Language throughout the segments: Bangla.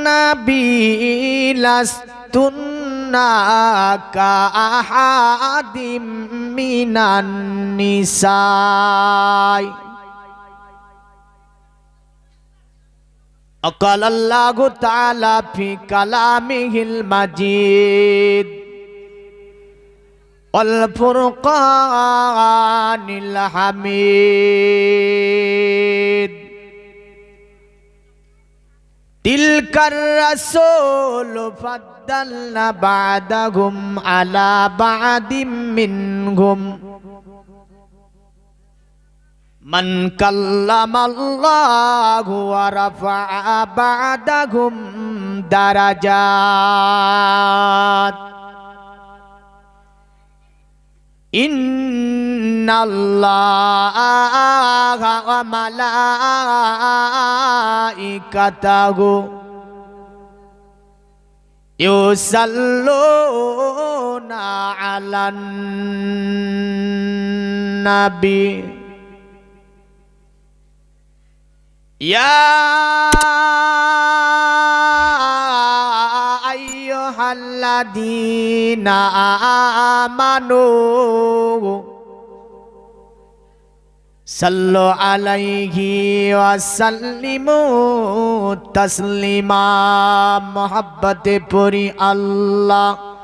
النبي لستن كأحد من النساء قال الله تعالى في كلامه المجيد والفرقان الحميد تلك الرسول فضلنا بعدهم على بعد منهم من كلم الله ورفع بعدهم درجات إن الله وملائكته يصلون على النبي يا أيها الذين آمنوا صلوا عليه وسلموا تسليما محبت پوری اللهم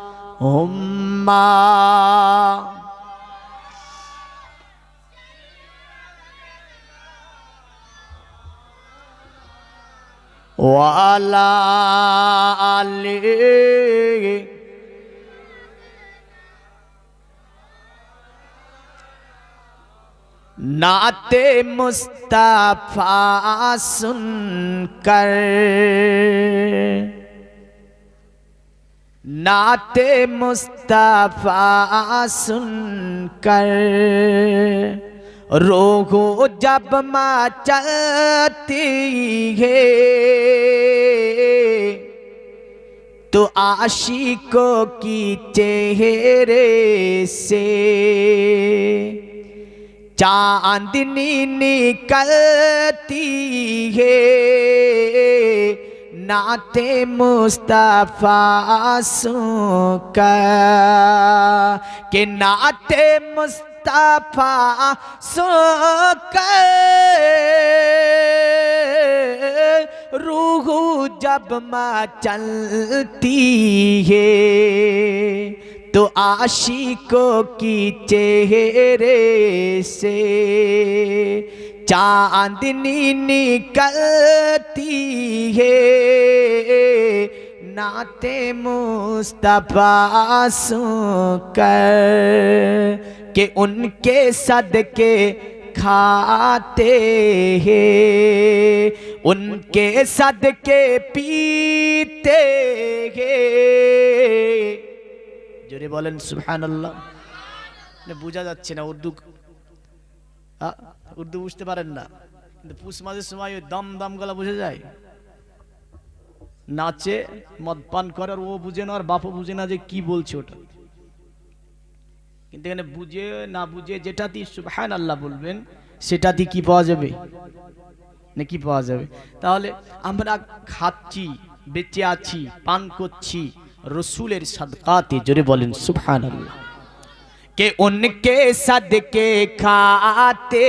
وعلى آله नाते मुस्तफा सुनकर नाते मुस्तफा सुनकर रूह जब मचलती है तो आशिकों की चेहरे से चांदनी निकलती है नाते मुस्तफा सुनकर के नाते मुस्तफा सुनकर रूह जब मचलती है तो आशिकों की चेहरे से चांदनी निकलती है नाते मुस्तफा सुनकर के उनके सदके खाते हैं उनके सदके पीते हैं जोरे बोलें सुबहानल्लाह ने बुझा যাচ্ছে না উর্দু উর্দু বুঝতে পারেন না কিন্তু পুষ মাসের সময় ওই দম দম গলা বুঝে যায় নাচে মদ পান করে আর ও বুঝে না আর বাপও বুঝে না যে কি বলছে ওটা কিন্তু এখানে বুঝে না বুঝে যেটাতে সুবহানাল্লাহ বলবেন সেটাতে কি পাওয়া যাবে না কি পাওয়া যাবে তাহলে আমরা খাচ্ছি বেঁচে আছি পান করছি रसूलेर सदकाते जोरे बोलें सुभान अल्लाह के उनके सदके खाते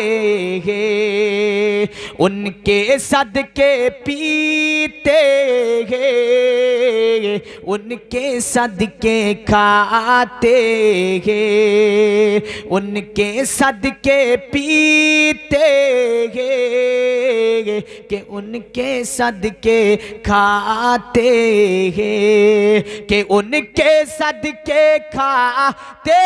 हैं उनके सदके पीते हैं उनके सदके खाते हैं उनके सदके पीते हैं के उनके सदके खाते हैं के उनके सदके खाते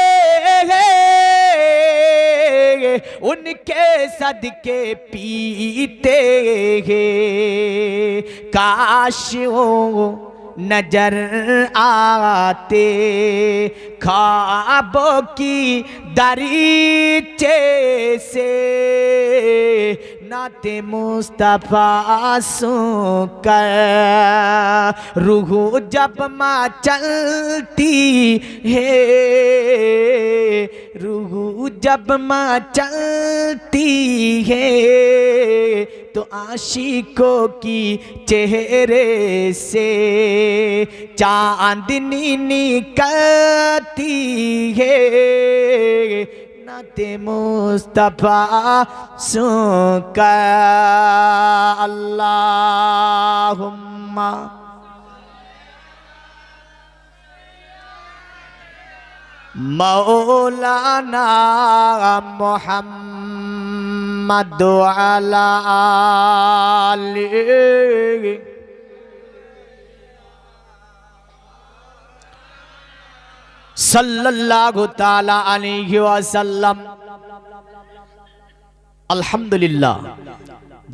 उनके सदके पीते हैं काश वो नजर आते ख्वाबों की दरीचे से नाते मुस्तफा सुनकर रूह जब मचलती है रूह जब मचलती है तो आशिकों की चेहरे से चांदनी निकलती है नाते मुस्तफा सुका अल्लाहुम्मा मौलाना मुहम्मद अला आली सल्लल्लाहु ताला अलैहि वसल्लम। আলহামদুলিল্লাহ,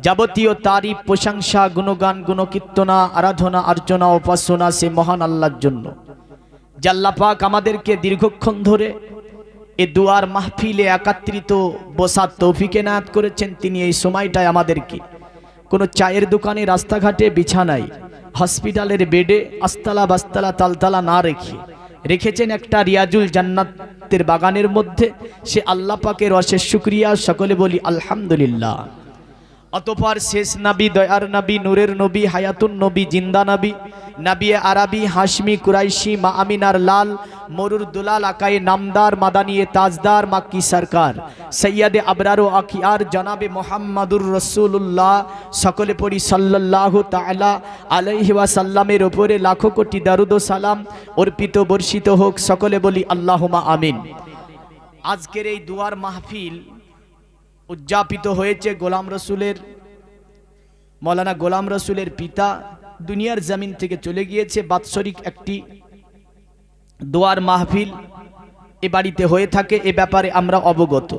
যাবতীয় তারিফ প্রশংসা গুণগান গুণকীর্তনা আরাধনা অর্চনা উপাসনা সে মহান আল্লাহর জন্য। যে আল্লাহ পাক আমাদেরকে দীর্ঘক্ষণ ধরে এই দুয়ার মাহফিলে একত্রিত বসার তৌফিক এনায়েত করেছেন। তিনি এই সময়টায় আমাদেরকে কোনো চায়ের দোকানে, রাস্তাঘাটে, বিছানায়, হসপিটালের বেডে আস্তালা বাস্তালা তালতালা না রেখেছেন একটা রিয়াজুল জান্নাতের বাগানের মধ্যে। সে আল্লাহ পাকের অশেষ শুকরিয়া, সকলে বলি আলহামদুলিল্লাহ। অতঃপর শেষ নবী, দয়ার নবী, নূরের নবী, হায়াতুন নবী, জিন্দা নবী, নবী আরবি, হাশমি, কুরাইশি, মা আমিনার লাল, মরুর দুলাল, আকায়ে নামদার, মাদানিয়ে তাজদার, মাক্কি সরকার, সৈয়দে আবরার ও আখিয়ার জনাবে মোহাম্মদুর রসুল্লাহ, সকলে পড়ি সাল্লাল্লাহু তাআলা আলাইহি ওয়াসাল্লামের ওপরে লাখো কোটি দরুদ ও সালাম অর্পিত বর্ষিত হোক, সকলে বলি আল্লাহুম্মা আমিন। আজকের এই দুয়ার মাহফিল উদযাপিত হয়েছে গোলাম রসুলের, মৌলানা গোলাম রসুলের পিতা দুনিয়ার জমিন থেকে চলে গিয়েছে। বাৎসরিক একটি দোয়ার মাহফিল এ বাড়িতে হয়ে থাকে, এ ব্যাপারে আমরা অবগত।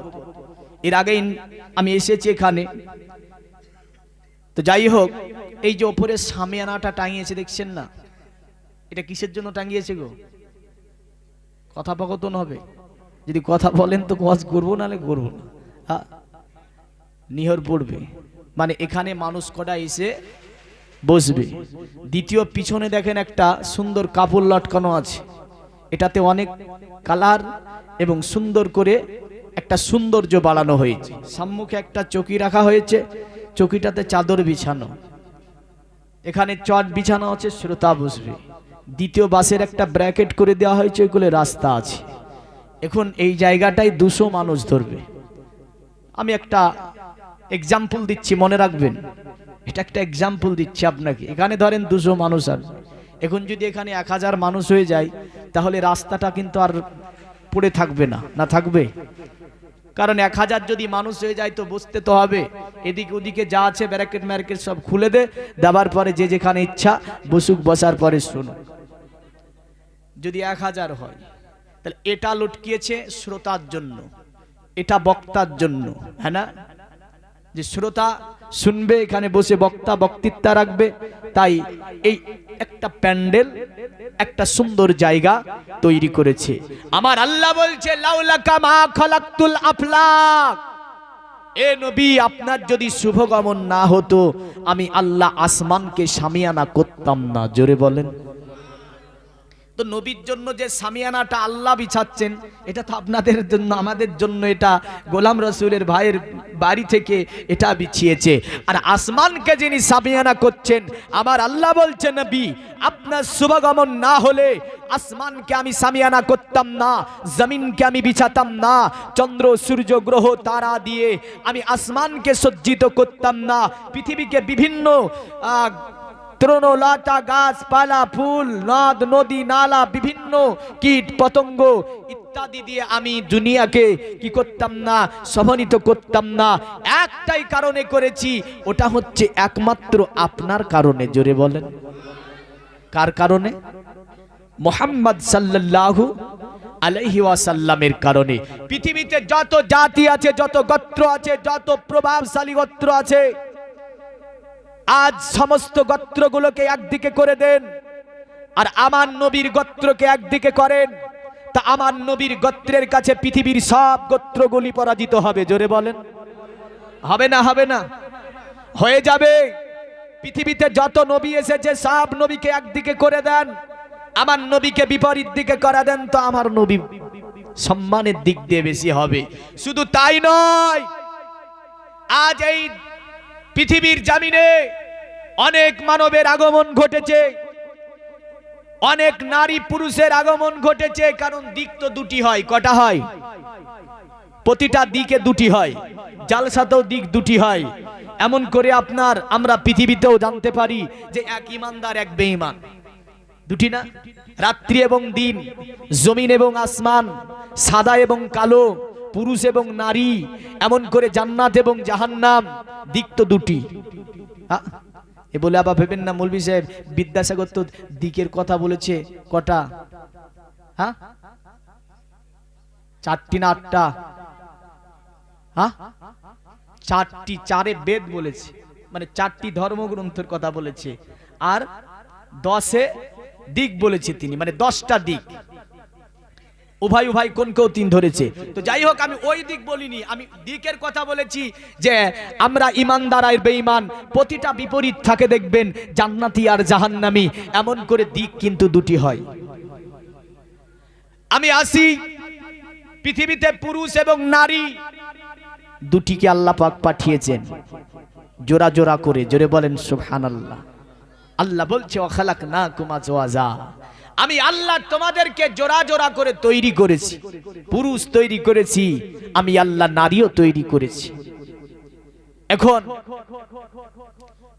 এর আগেই আমি এসেছি এখানে। তো যাই হোক, এই যে ওপরে সামিয়ানাটা টাঙিয়েছে দেখছেন না, এটা কিসের জন্য টাঙিয়েছে গো? কথোপকথন হবে, যদি কথা বলেন তো ওয়াজ করবো, নাহলে করবো না, নিহর পড়বে। মানে এখানে মানুষ কটা এসে বসবে। দ্বিতীয়, পিছনে দেখেন একটা সুন্দর কাপড় লটকানো আছে, এটাতে অনেক কালার এবং সুন্দর করে একটা সৌন্দর্য বাড়ানো হয়েছে। সম্মুখে একটা চৌকি রাখা হয়েছে, চৌকিটাতে চাদর বিছানো, এখানে চট বিছানো আছে, শ্রোতা বসবে। দ্বিতীয় বাসের একটা ব্র্যাকেট করে দেওয়া হয়েছে, ওইগুলো রাস্তা আছে। এখন এই জায়গাটায় 200 মানুষ ধরবে। আমি একটা এক্সাম্পল দিচ্ছি, মনে রাখবেন, এটা একটা এক্সাম্পল দিচ্ছি আপনাকে। এখানে ধরেন 200 মানুষ আসবে। এখন যদি এখানে 1000 মানুষ হয়ে যায়, তাহলে রাস্তাটা কিন্তু আর পড়ে থাকবে না, না থাকবে? কারণ 1000 যদি মানুষ হয়ে যায় তো বসতে তো হবে। এদিকে ওদিকে যা আছে ব্যারিকেড ম্যারিকেড সব খুলে দেওয়ার পরে যে যেখানে ইচ্ছা বসুক, বসার পরে শোনো। যদি 1000 হয়, তাহলে এটা লটকিয়েছে শ্রোতার জন্য, এটা বক্তার জন্য, হ্যাঁ না? যে শ্রোতা শুনবে, এখানে বসে বক্তা বক্তৃতা রাখবে। তাই এই একটা প্যান্ডেল, একটা সুন্দর জায়গা তৈরি করেছে। আমার আল্লাহ বলছে, লাউলাকা মা খালাকতুল আফলাক, এ নবী, আপনার যদি শুভগমন না হতো আমি আল্লাহ আসমানকে সামিয়ানা করতাম না। জোরে বলেন। তো নবীর জন্য যে সামিয়ানাটা আল্লাহ বিছাচ্ছেন, এটা তো আপনাদের জন্য, আমাদের জন্য। এটা গোলাম রসুলের ভাইয়ের বাড়ি থেকে এটা বিছিয়েছে। আর আসমানকে যিনি সামিয়ানা করছেন, আমার আল্লাহ বলছেন, নবী, আপনার শুভগমন না হলে আসমানকে আমি সামিয়ানা করতাম না, জমিনকে আমি বিছাতাম না, চন্দ্র সূর্য গ্রহ তারা দিয়ে আমি আসমানকে সজ্জিত করতাম না, পৃথিবীকে বিভিন্ন তৃণলতা, গাছপালা, ফুল, নদ নদী, নালা, বিভিন্ন কীট পতঙ্গ ইত্যাদি দিয়ে আমি দুনিয়াকে কি করতাম না, সমন্বিত করতাম না। একটাই কারণে করেছি, ওটা হচ্ছে একমাত্র আপনার কারণে। জোরে বলেন, কার কারণে? মুহাম্মদ সাল্লাল্লাহু আলাইহি ওয়াসাল্লামের কারণে। পৃথিবীতে যত জাতি আছে, যত গোত্র আছে, যত প্রভাবশালী গোত্র আছে, আজ সমস্ত গোত্রগুলোকে একদিকে করে দেন, আর আমার নবীর গোত্রকে একদিকে করেন, তা আমার নবীর গোত্রের কাছে পৃথিবীর সব গোত্রগুলি পরাজিত হবে। জোরে বলেন, হবে না? হবে না? হয়ে যাবে। পৃথিবীতে যত নবী এসেছে সব নবীকে একদিকে করে দেন, আমার নবীকে বিপরীত দিকে করে দেন, তো আমার নবী সম্মানের দিক দিয়ে বেশি হবে। শুধু তাই নয়, আজ এই পৃথিবীর জামিনে অনেক মানবের আগমন ঘটেছে, অনেক নারী পুরুষের আগমন ঘটেছে, কারণ দিক তো দুটি হয়। কটা হয়? প্রতিটা দিকে দুটি হয়, জালসাতেও দিক দুটি হয়। এমন করে আমরা পৃথিবীতেও জানতে পারি যে এক ইমানদার এক বেঈমান, দুটি না? রাত্রি এবং দিন, জমিন এবং আসমান, সাদা এবং কালো, পুরুষ এবং নারী, এমন করে জান্নাত এবং জাহান্নাম, দিক তো দুটি। এ বলে আবার ভেবেন না মৌলভী সাহেব বিদ্যাসাগর তো দিকের কথা বলেছে। কটা? হ্যাঁ, চারটি না আটটা? হ্যাঁ, চারটি। চারে বেদ বলেছে, মানে চারটি ধর্মগ্রন্থের কথা বলেছে, আর 10 দিক বলেছে তিনি, মানে 10টা দিক। উভয় উভয় কোন কেউ 3 ধরেছে। তো যাই হোক, আমি ওই দিক বলিনি, আমি দিকের কথা বলেছি যে আমরা ইমানদার আর বেঈমান প্রতিটা বিপরীত থাকে, দেখবেন জান্নাতি আর জাহান্নামী, এমন করে দিক কিন্তু দুটি হয়। আমি আসি পৃথিবীতে পুরুষ এবং নারী দুটিকে আল্লাহ পাক পাঠিয়েছেন জোড়া জোড়া করে। জোরে বলেন সুবহানাল্লাহ। আল্লাহ বলছে ওয়াখালাকনাকুম আজওয়াজা, আমি আল্লাহ তোমাদেরকে জোড়া জোড়া করে তৈরি করেছি, পুরুষ তৈরি করেছি, আমি আল্লাহ নারীও তৈরি করেছি। এখন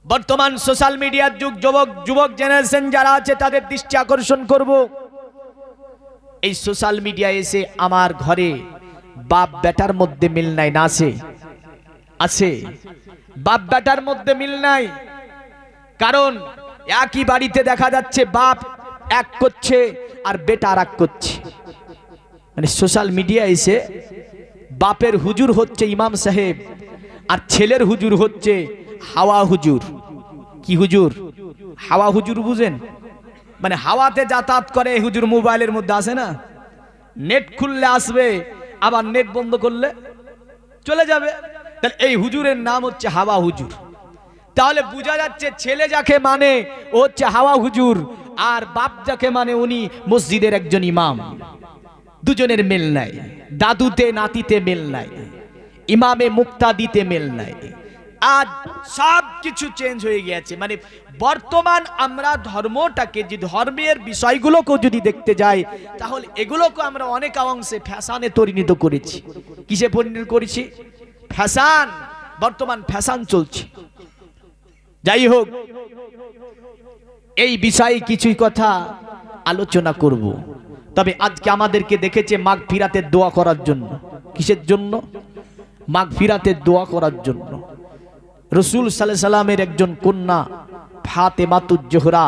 বর্তমান সোশ্যাল মিডিয়ার যুগ, যুবক জেনারেশন যারা আছে তাদের দৃষ্টি আকর্ষণ করব। এই সোশ্যাল মিডিয়া এসে আমার ঘরে বাপ বেটার মধ্যে মিল নাই না? আছে। বাপ বেটার মধ্যে মিল নাই, কারণ একই বাড়িতে দেখা যাচ্ছে বাপ এক করছে আর বেটা আর এক করছে। মানে সোশ্যাল মিডিয়া এসে বাপের হুজুর হচ্ছে ইমাম সাহেব, আর ছেলের হুজুর হচ্ছে হাওয়া হুজুর। কি হুজুর? হাওয়া হুজুর বুঝেন? মানে হাওয়াতে যাতায়াত করে হুজুর, মোবাইলের মধ্যে আসে না, নেট খুললে আসবে, আবার নেট বন্ধ করলে চলে যাবে। তাহলে এই হুজুরের নাম হচ্ছে হাওয়া হুজুর। তাহলে বোঝা যাচ্ছে ছেলে যাকে মানে ও হচ্ছে হাওয়া হুজুর, আর বাপ যাকে মানে উনি মসজিদের একজন ইমাম। দুজনের মেল নাই, দাদুতে নাতিতে মেল নাই, ইমামে মুক্তাদিতে মেল নাই। আজ সব কিছু চেঞ্জ হয়ে গেছে। মানে বর্তমান আমরা ধর্মটাকে, যে ধর্মের বিষয়গুলোকে যদি দেখতে যাই, তাহলে এগুলোকে আমরা অনেক অংশে ফ্যাশনে পরিণত করেছি। কিসে পরিণত করেছি? ফ্যাশন। বর্তমান ফ্যাশন চলছে। যাই হোক, এই বিষয়ে কিছুই কথা আলোচনা করব। তবে আজকে আমাদেরকে দেখেছে মাগফিরাতের দোয়া করার জন্য। কিসের জন্য? মাগফিরাতের দোয়া করার জন্য। রাসূল সাল্লাল্লাহু আলাইহি সাল্লামের একজন কন্যা ফাতেমাতুজ জোহরা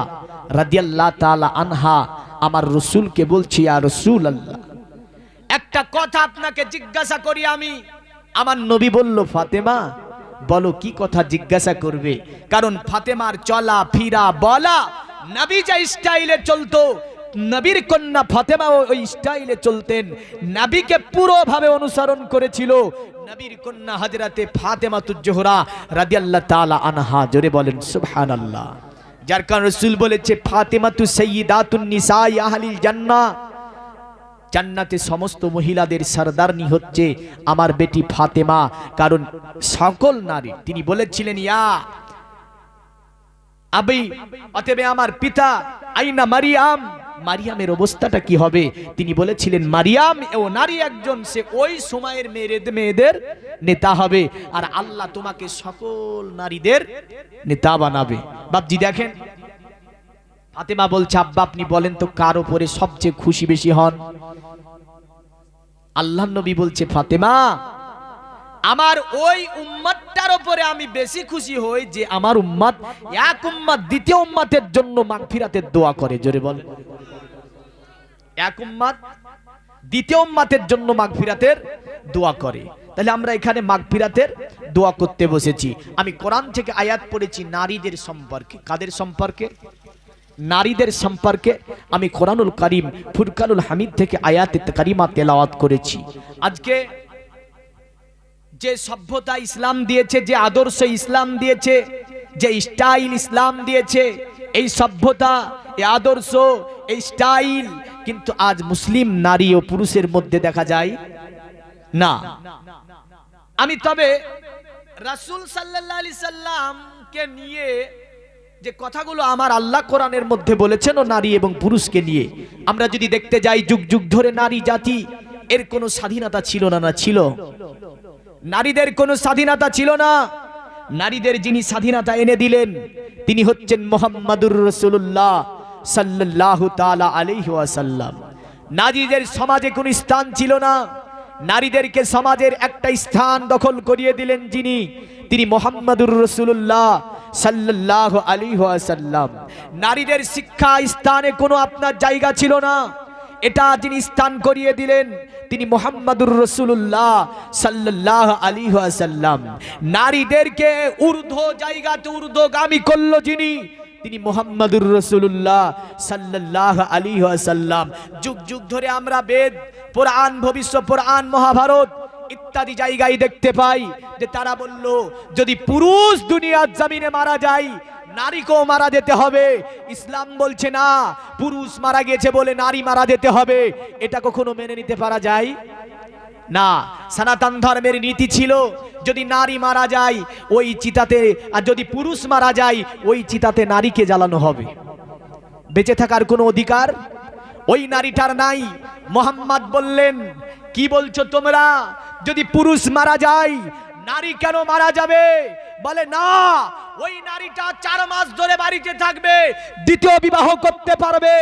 রাদিয়াল্লাহু তাআলা আনহা আমার রাসূলকে বলছি, ইয়া রাসূলুল্লাহ, একটা কথা আপনাকে জিজ্ঞাসা করি আমি। আমার নবী বলল, ফাতেমা বলো, কি কথা জিজ্ঞাসা করবে? কারণ ফাতেমার চলা ফিরা বলা নবী যা স্টাইলে চলতো, নবীর কন্যা ফাতেমা ওই স্টাইলে চলতেন, নবীকে পুরোভাবে অনুসরণ করেছিল নবীর কন্যা হযরতে ফাতেমাতুজ জোহরা রাদিয়াল্লাহু তাআলা আনহা। জোরে বলেন সুবহানাল্লাহ। যার কারণে রাসূল বলেছে, ফাতেমাতু সাইয়্যিদাতুন নিসাই আহলিল জান্নাহ, জান্নাতে সমস্ত মহিলাদের সরদারনি হচ্ছে আমার বেটি ফাতেমা, কারণ সকল নারী। তিনি বলেছিলেন, ইয়া আবি, অতএব আমার পিতা, আইনা মারিয়াম, মারিয়ামের অবস্থাটা কি হবে? তিনি বলেছিলেন, মারিয়াম ও নারী একজন, সে ওই সময়ের মেয়েদের নেতা হবে, আর আল্লাহ তোমাকে সকল নারীদের নেতা বানাবে। বাপজি দেখেন, ফাতেমা বলছে, আব্বা আপনি বলেন তো কার উপরে সবচেয়ে খুশি বেশি হন? আল্লাহর নবী বলছে, ফাতেমা আমার ওই উম্মতটার উপরে আমি বেশি খুশি হই যে আমার উম্মত এক উম্মত দ্বিতীয় উম্মতের জন্য মাগফিরাতের দোয়া করে। জোরে বল। এক উম্মত দ্বিতীয় উম্মতের জন্য মাগফিরাতের দোয়া করে। তাহলে আমরা এখানে মাগফিরাতের দোয়া করতে বসেছি। আমি কোরআন থেকে আয়াত পড়েছি নারীদের সম্পর্কে। কাদের সম্পর্কে? নারীদের সম্পর্কে। আমি কোরআনুল কারীম ফুরকানুল হামিদ থেকে আয়াতে কারিমা তেলাওয়াত করেছি। আজকে যে সভ্যতা ইসলাম দিয়েছে, যে আদর্শ ইসলাম দিয়েছে, যে স্টাইল ইসলাম দিয়েছে, এই সভ্যতা, এই আদর্শ, এই স্টাইল কিন্তু আজ মুসলিম নারী ও পুরুষের মধ্যে দেখা যায় না। আমি তবে রাসূল সাল্লাল্লাহু আলাইহি সাল্লামকে নিয়ে যে কথাগুলো আমার আল্লাহ কোরআনের মধ্যে বলেছেন ও নারী এবং পুরুষকে নিয়ে, আমরা যদি দেখতে যাই যুগ যুগ ধরে নারী জাতি এর কোনো স্বাধীনতা ছিল না? না ছিল? নারীদের কোনো স্বাধীনতা ছিল না। নারীদের যিনি স্বাধীনতা এনে দিলেন তিনি হচ্ছেন মুহাম্মাদুর রাসূলুল্লাহ সাল্লাল্লাহু তাআলা আলাইহি ওয়াসাল্লাম। নারীদের সমাজে কোনো স্থান ছিল না। নারীদেরকে সমাজের একটা স্থান দখল করিয়ে দিলেন যিনি, তিনি মুহাম্মাদুর রাসূলুল্লাহ সাল্লাল্লাহু আলাইহি ওয়াসাল্লাম। নারীদের শিক্ষা স্থানে কোনো আপনার জায়গা ছিল না, এটা যিনি স্থান করিয়ে দিলেন তিনি মুহাম্মাদুর রাসূলুল্লাহ সাল্লাল্লাহু আলাইহি ওয়াসাল্লাম। নারীদেরকে ঊর্ধ্ব জায়গাতে ঊর্ধ্বগামী করলো যিনি, তিনি মুহাম্মাদুর রাসূলুল্লাহ সাল্লাল্লাহু আলাইহি ওয়াসাল্লাম। যুগ যুগ ধরে আমরা বেদ, পুরাণ, ভবিষ্যৎ পুরাণ, মহাভারত ইত্যাদি জায়গায় দেখতে পাই যে তারা বলল যদি পুরুষ দুনিয়ার জমিনে মারা যায় নারীকেও মারা যেতে হবে। ইসলাম বলছে না, পুরুষ মারা গেছে বলে নারী মারা যেতে হবে। এটা কখনো মেনে নিতে পারা যায় না। সনাতন ধর্মের নীতি ছিল যদি নারী মারা যায় ওই চিতাতে, আর যদি পুরুষ মারা যায় ওই চিতাতে নারীকে জ্বালানো হবে। বেঁচে থাকার কোনো অধিকার ওই নারীটার নাই। মুহাম্মদ বললেন কি বলছো তোমরা, যদি পুরুষ মারা যায় নারী কেন মারা যাবে? বলে না, ওই নারীটা 4 মাস ধরে বাড়িতে থাকবে, দ্বিতীয় বিবাহ করতে পারবে।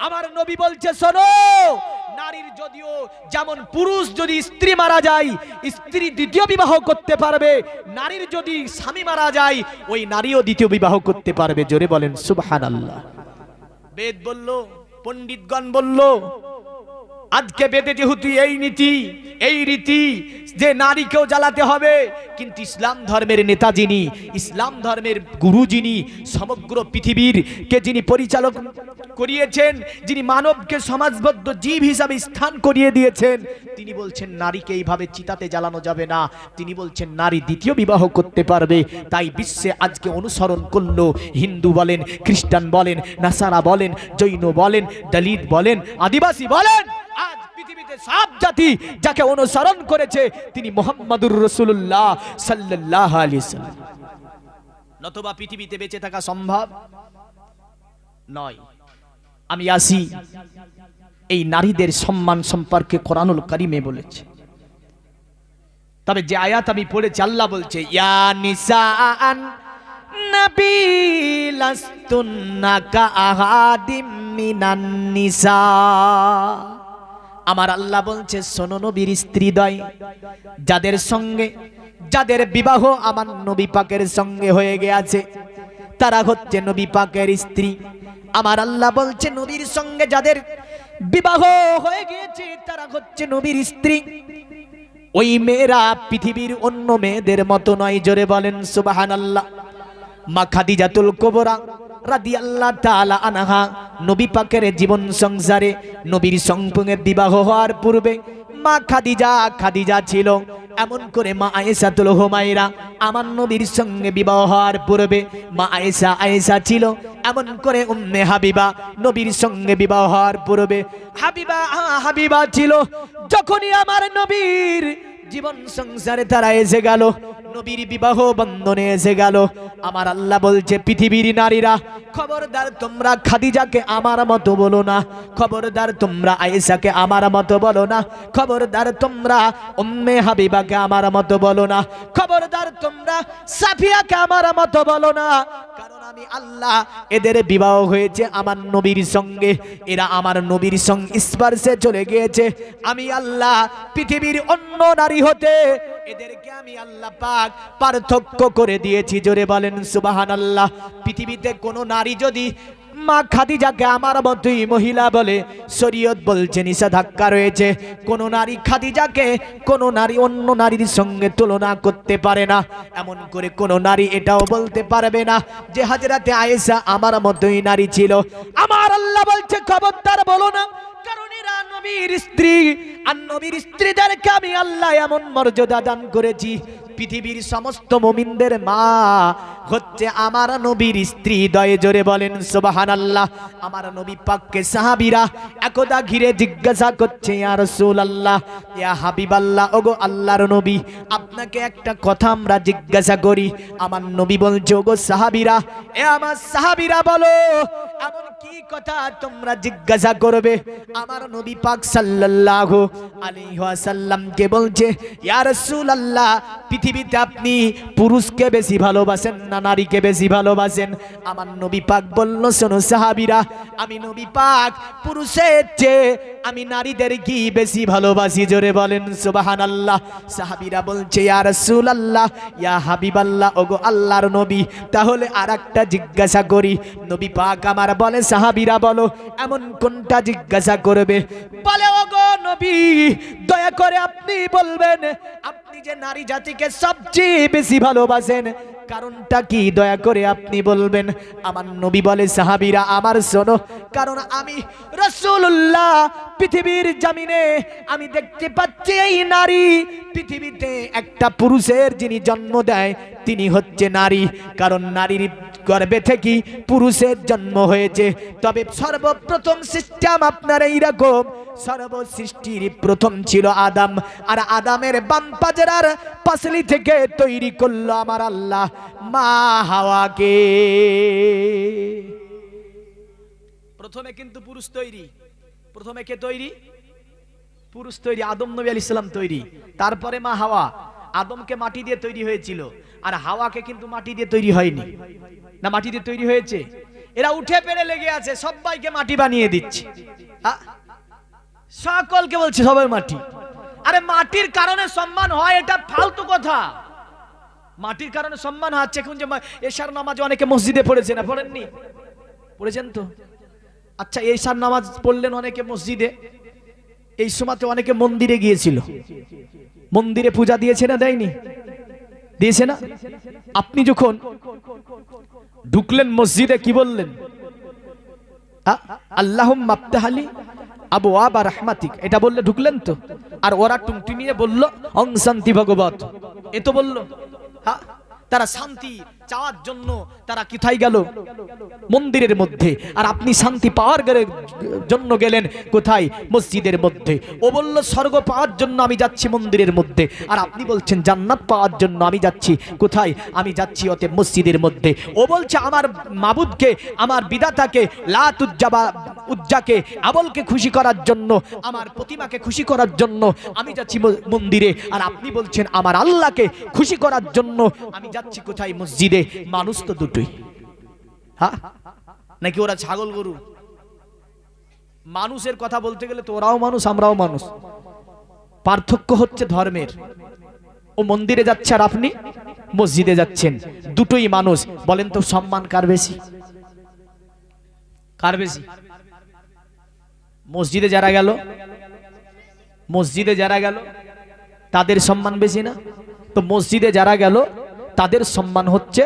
আমার নবী বলছে শোনো, নারীর যদিও যেমন পুরুষ যদি স্ত্রী মারা যায় স্ত্রী দ্বিতীয় বিবাহ করতে পারবে, নারীর যদি স্বামী মারা যায় ওই নারীও দ্বিতীয় বিবাহ করতে পারবে। জোরে বলেন সুবহানাল্লাহ। বেদ বলল, পণ্ডিতগণ বলল, আজকে বেদে যেহেতু এই নীতি, এই রীতি যে নারীকেও জ্বালাতে হবে, কিন্তু ইসলাম ধর্মের নেতা যিনি, ইসলাম ধর্মের গুরু যিনি, সমগ্র পৃথিবীর কে যিনি পরিচালক করিয়েছেন, যিনি মানবকে সমাজবদ্ধ জীব হিসাবে স্থান করিয়ে দিয়েছেন, তিনি বলছেন নারীকে এইভাবে চিতাতে জ্বালানো যাবে না। তিনি বলছেন নারী দ্বিতীয় বিবাহ করতে পারবে। তাই বিশ্বে আজকে অনুসরণ করলো হিন্দু বলেন, খ্রিস্টান বলেন, নাসারা বলেন, জৈন বলেন, দলিত বলেন, আদিবাসী বলেন, আজ পৃথিবীতে সব জাতি যাকে অনুসরণ করেছে তিনি মুহাম্মাদুর রাসূলুল্লাহ সাল্লাল্লাহু আলাইহি ওয়াসাল্লাম। নতুবা পৃথিবীতে বেঁচে থাকা সম্ভব নয়। আমি আসি এই নারীদের সম্মান সম্পর্কে কোরআনুল কারীমে বলেছে। তবে যে আয়াত আমি পড়েছি আল্লাহ বলছে ইয়া নিসাআন নবী লাস্তুন্না কাআহাদিম মিনান নিসা। আমার আল্লাহ বলছে শোনো নবীর স্ত্রীদ্বয়, যাদের সঙ্গে যাদের বিবাহ আমার নবী পাকের সঙ্গে হয়ে গিয়েছে তারা হচ্ছে নবী পাকের স্ত্রী। আমার আল্লাহ বলছে নবীর সঙ্গে যাদের বিবাহ হয়ে গিয়েছে তারা হচ্ছে নবীর স্ত্রী। ওই মেয়েরা পৃথিবীর অন্য মেয়েদের মতো নয়। জোরে বলেন সুবহানাল্লাহ। মা খাদিজাতুল কুবরা রাদিয়াল্লাহু তাআলা আনহা নবী পাকের জীবন সংসারে নবীর সঙ্গে বিবাহ হওয়ার পূর্বে মা খাদিজা ছিল। এমন করে মা আয়েশাতুল হুমায়রা আমার নবীর সঙ্গে বিবাহ হওয়ার পূর্বে মা আয়েশা ছিল। এমন করে উম্মে হাবিবা নবীর সঙ্গে বিবাহ হওয়ার পূর্বে হাবিবা ছিল। যখনই আমার নবীর জীবন সংসারে তারা এসে গেল, নবীর বিবাহ বন্ধনে এসে গেল, আমার আল্লাহ বলছে পৃথিবীর নারীরা খবরদার তোমরা খাদিজাকে আমার মতো বলো না, খবরদার তোমরা আয়েশাকে আমার মতো বলো না, খবরদার তোমরা উম্মে হাবিবাকে আমার মতো বলো না, খবরদার তোমরা সাফিয়াকে আমার মতো বলো না। কারণ আমি আল্লাহ এদের বিবাহ হয়েছে আমার নবীর সঙ্গে, এরা আমার নবীর সঙ্গে স্পর্শে চলে গিয়েছে। আমি আল্লাহ পৃথিবীর অন্য নারী হতে এদেরকে আমি আল্লাহ পাক পার্থক্য করে দিয়েছি। জোরে বলেন সুবহানাল্লাহ। পৃথিবীতে কোনো নারী যদি মা খাদিজাকে আমার মতোই মহিলা বলে শরীয়ত বলছে নিষেধাজ্ঞা রয়েছে। কোন নারী খাদিজাকে কোন নারী অন্য নারীর সঙ্গে তুলনা করতে পারে না। এমন করে কোন নারী এটাও বলতে পারবে না যে হযরতে আয়েশা আমার মতোই নারী ছিল। আমার আল্লাহ বলছে খবরদার বলো না, কারণ এরা নবীর স্ত্রী, আর নবীর স্ত্রীদেরকে আমি আল্লাহ এমন মর্যাদা দান করেছি পৃথিবীর সমস্ত মুমিনদের মা হচ্ছে আমার নবীর স্ত্রী দয়ে, জোরে বলেন সুবহানাল্লাহ। আমার নবী পাককে সাহাবীরা একদা ঘিরে জিজ্ঞাসা করছে, ইয়া রাসূলুল্লাহ, ইয়া হাবিবাল্লাহ, ওগো আল্লাহর নবী, আপনাকে একটা কথা আমরা জিজ্ঞাসা করি। আমার নবী বলছে, ওগো সাহাবীরা, এ আমার সাহাবীরা বলো, এমন কি কথা তোমরা জিজ্ঞাসা করবে? আমার নবী পাক সাল্লাল্লাহু আলাইহি ওয়াসাল্লামকে বলছে, ইয়া রাসূলুল্লাহ, পৃথিবীতে আপনি পুরুষকে বেশি ভালোবাসেন না নারীকে বেশি ভালোবাসেন? আমার নবী পাক বলল, শোনো সাহাবীরা, আমি নবী পাক পুরুষের চেয়ে আমি নারীদের কি বেশি ভালোবাসি, জোরে বলেন সুবহানাল্লাহ। সাহাবীরা বলছে, ইয়া রাসূলুল্লাহ, ইয়া হাবিবাল্লাহ, ওগো আল্লাহর নবী, তাহলে আরেকটা জিজ্ঞাসা করি। নবী পাক আমার বলে, সাহাবীরা বলো, এমন কোনটা জিজ্ঞাসা করবে? বলে, ওগো নবী, দয়া করে আপনি বলবেন, আপনি যে নারী জাতিকে সবচেয়ে বেশি ভালোবাসেন, কারণটা কি দয়া করে আপনি বলবেন? আমার নবী বলে, সাহাবীরা আমার শোনো, কারণ আমি রাসূলুল্লাহ পৃথিবীর জমিনে আমি দেখতে পাচ্ছি এই নারী পৃথিবীতে একটা পুরুষের যিনি জন্ম দেয় তিনি হচ্ছে নারী, কারণ নারীর গর্ভে থেকে পুরুষের জন্ম হয়েছে। তবে সর্বপ্রথম সিস্টেম আপনার এইরকম, সর্বসৃষ্টির প্রথম ছিল আদম, আর আদামের বাম পাজরার পাসলি থেকে তৈরি করলো আমার আল্লাহ মা হাওয়াকে। প্রথমে কিন্তু পুরুষ তৈরি, প্রথমে কে তৈরি? পুরুষ তৈরি, আদম নবী আলাইহিস সালাম তৈরি, তারপরে মা হাওয়া। আদমকে মাটি দিয়ে তৈরি হয়েছিল, আর হাওয়াকে কিন্তু মাটি দিয়ে তৈরি হয়নি, না মাটি দিয়ে তৈরি হয়েছে? এরা উঠে পেরে লেগে আছে, সবাইকে মাটি বানিয়ে দিচ্ছে, সকলকে বলছে সবাই মাটি। আরে মাটির কারণে সম্মান হয়, এটা ফালতু কথা। মাটির কারণে সম্মান হচ্ছে। এখন যে এশার নামাজ অনেকে মসজিদে পড়েছে, না পড়েননি? পড়েছেন তো? আচ্ছা, এশার নামাজ পড়লেন অনেকে মসজিদে, এই সময়তে অনেকে মন্দিরে গিয়েছিল, মন্দিরে পূজা দিয়েছে না দেয়নি? দিয়েছে না? আপনি যখন ঢুকলেন মসজিদে কি বললেন? আল্লাহুম্মা আফতাহলি আবওয়াবা রাহমাতিক, এটা বললে ঢুকলেন তো? আর ওরা টুনটুনিয়ে বলল অং শান্তি ভগবত, এ তো বলল। হ্যাঁ, তারা শান্তি চাওয়ার জন্য তারা কোথায় গেল? মন্দিরের মধ্যে। আর আপনি শান্তি পাওয়ার জন্য গেলেন কোথায়? মসজিদের মধ্যে। ও বলল স্বর্গ পাওয়ার জন্য আমি যাচ্ছি মন্দিরের মধ্যে, আর আপনি বলছেন জান্নাত পাওয়ার জন্য আমি যাচ্ছি কোথায়? আমি যাচ্ছি অতএব মসজিদের মধ্যে। ও বলছে আমার মাবুদকে, আমার বিধাতাকে, লাত উজ্জাকে, আবলকে খুশি করার জন্য, আমার প্রতিমাকে খুশি করার জন্য আমি যাচ্ছি মন্দিরে, আর আপনি বলছেন আমার আল্লাহকে খুশি করার জন্য আমি যাচ্ছি কোথায়? মসজিদে। মানুষ তো দুটোই, হ্যাঁ নাকি ওরা ছাগল গরু? মানুষের কথা বলতে গেলে তো ওরাও মানুষ আমরাও মানুষ, পার্থক্য হচ্ছে ধর্মের। ও মন্দিরে যাচ্ছে আর আপনি মসজিদে যাচ্ছেন, দুটোই মানুষ। বলেন তো সম্মান কার বেশি? কার বেশি? মসজিদে যারা গেল, মসজিদে যারা গেল তাদের সম্মান বেশি না? তো মসজিদে যারা গেল তাদের সম্মান হচ্ছে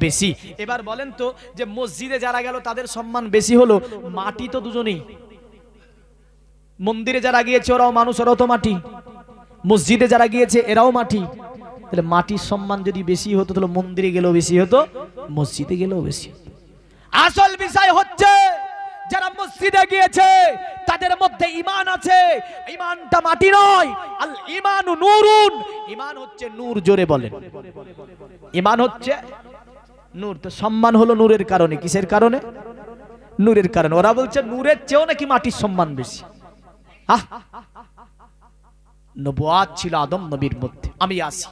বেশি। এবার বলেন তো, যে মসজিদে যারা গেল তাদের সম্মান বেশি হলো, মাটি তো দুজনেই। মন্দিরে যারা গিয়েছে ওরাও মানুষ, ওরাও তো মাটি। মসজিদে যারা গিয়েছে এরাও মাটি। তাহলে মাটির সম্মান যদি বেশি হতো তাহলে মন্দিরে গেলেও বেশি হতো, মসজিদে গেলেও বেশি। আসল বিষয় হচ্ছে যারা মসজিদে গিয়েছে তাদের মধ্যে ঈমান আছে। ঈমানটা মাটি নয়, আল ঈমানু নূরুন, ঈমান হচ্ছে নূর। জোরে বলেন, ঈমান হচ্ছে নূর। তো সম্মান হলো নূরের কারণে। কিসের কারণে? নূরের কারণে। ওরা বলছে নূরের চেয়েও নাকি মাটির সম্মান বেশি। নবুয়াত ছিল আদম নবীর মধ্যে। আমি আসি,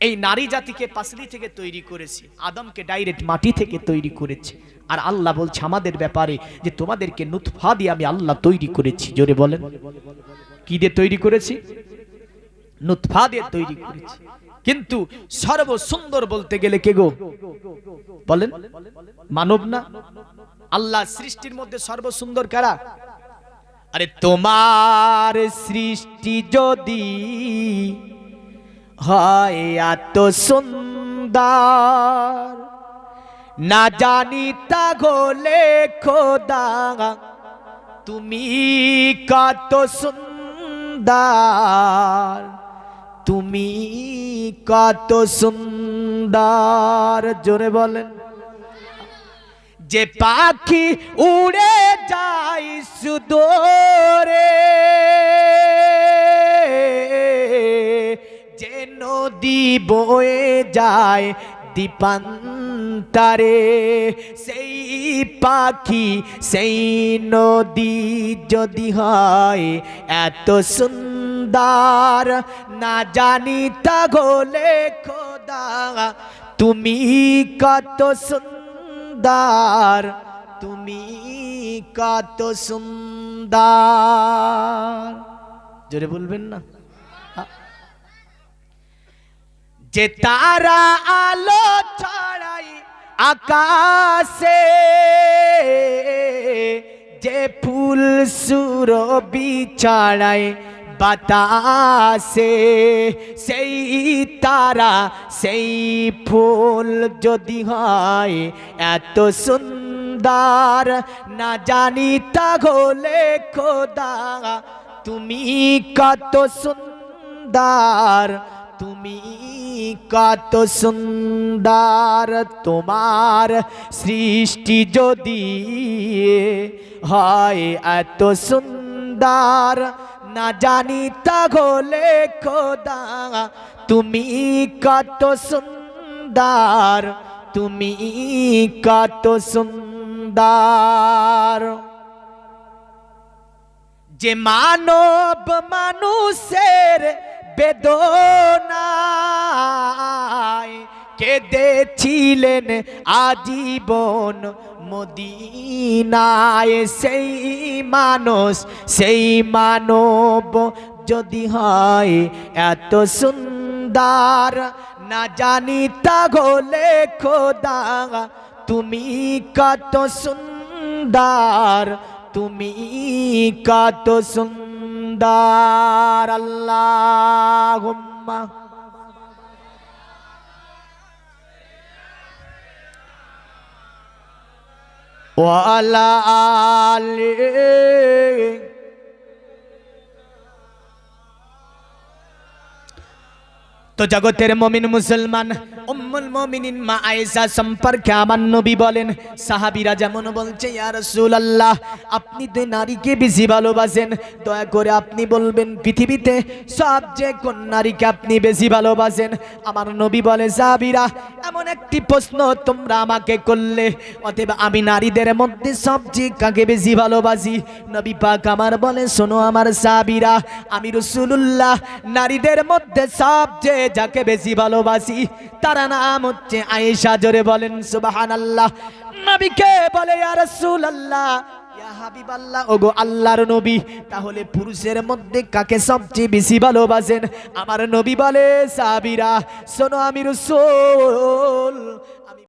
এই নারী জাতিকে পাসলি থেকে তৈরি করেছে, আদমকে ডাইরেক্ট মাটি থেকে তৈরি করেছে। আর আল্লাহ বলছে আমাদের ব্যাপারে যে তোমাদেরকে নুতফা দিয়ে আমি আল্লাহ তৈরি করেছি। জোরে বলেন, কি দিয়ে তৈরি করেছি? নুতফা দিয়ে তৈরি করেছি। কিন্তু সর্বসুন্দর বলতে গেলে কে গো? বলেন, মানব না? আল্লাহ সৃষ্টির মধ্যে সর্বসুন্দর কারা? আরে তোমার সৃষ্টি যদি হয় এত সুন্দর, না জানি তা গোলে খোদা তুমি কত সুন্দর। তুমি কত সুন্দর, জোরে বলেন। যে পাখি উড়ে যায় সুদূরে, যে নদী বয়ে যায় দীপান্তরে, সেই পাখি সেই নদী যদি হয় এত সুন্দর, না জানি তা গোলে খোদা তুমি কত সুন্দর, তুমি কত সুন্দর, জোরে বলবেন না। যে তারা আলো ছড়াই আকাশে, যে ফুল সুরভি ছড়ায় বাতাসে, সেই তারা সেই ফুল যদি হয় এত সুন্দর, না জানি তা গোলে খোদা তুমি কত সুন্দর, তুমি কত সুন্দর। তোমার সৃষ্টি যদি হয় এত সুন্দর, না জানি তা গোলে খোদা তুমি কত সুন্দর, তুমি কত সুন্দর। যে মানব মানুষের বেদনায় কেঁদেছিলেন আজীবন মদিনায়, সেই মানুষ সেই মানব যদি হয় এত সুন্দর, না জানি তা গোলে খোদা তুমি কত সুন্দর, তুমি কত সুন্দর। আল্লাহুম্মা ওয়া আলা আলিহি। তো জগতের মুমিন মুসলমান উম্মুল মুমিনিন মা আয়েশা সম্পর্কে আমার নবী বলেন, সাহাবীরা যেমন বলছে ইয়া রাসূলুল্লাহ আপনি তো নারীকে বেশি ভালোবাসেন, দয়া করে আপনি বলবেন পৃথিবীতে সবচেয়ে কোন নারীকে আপনি বেশি ভালোবাসেন। আমার নবী বলে, সাহাবীরা এমন একটি প্রশ্ন তোমরা আমাকে করলে, অতএব আমি নারীদের মধ্যে সবচেয়ে কাকে বেশি ভালোবাসি? নবী পাক আমার বলে, শোনো আমার সাহাবীরা, আমি রাসূলুল্লাহ নারীদের মধ্যে সবচেয়ে যাকে বেশি ভালোবাসি তার নাম হচ্ছে আয়েশা। জোরে বলেন সুবহানাল্লাহ। নবীকে বলে ইয়া রাসূলুল্লাহ, ইয়া হাবিবাল্লাহ, ওগো আল্লাহর নবী, তাহলে পুরুষের মধ্যে কাকে সবচেয়ে বেশি ভালোবাসেন? আমার নবী বলে, সাহাবীরা শোনো, আমি রাসূল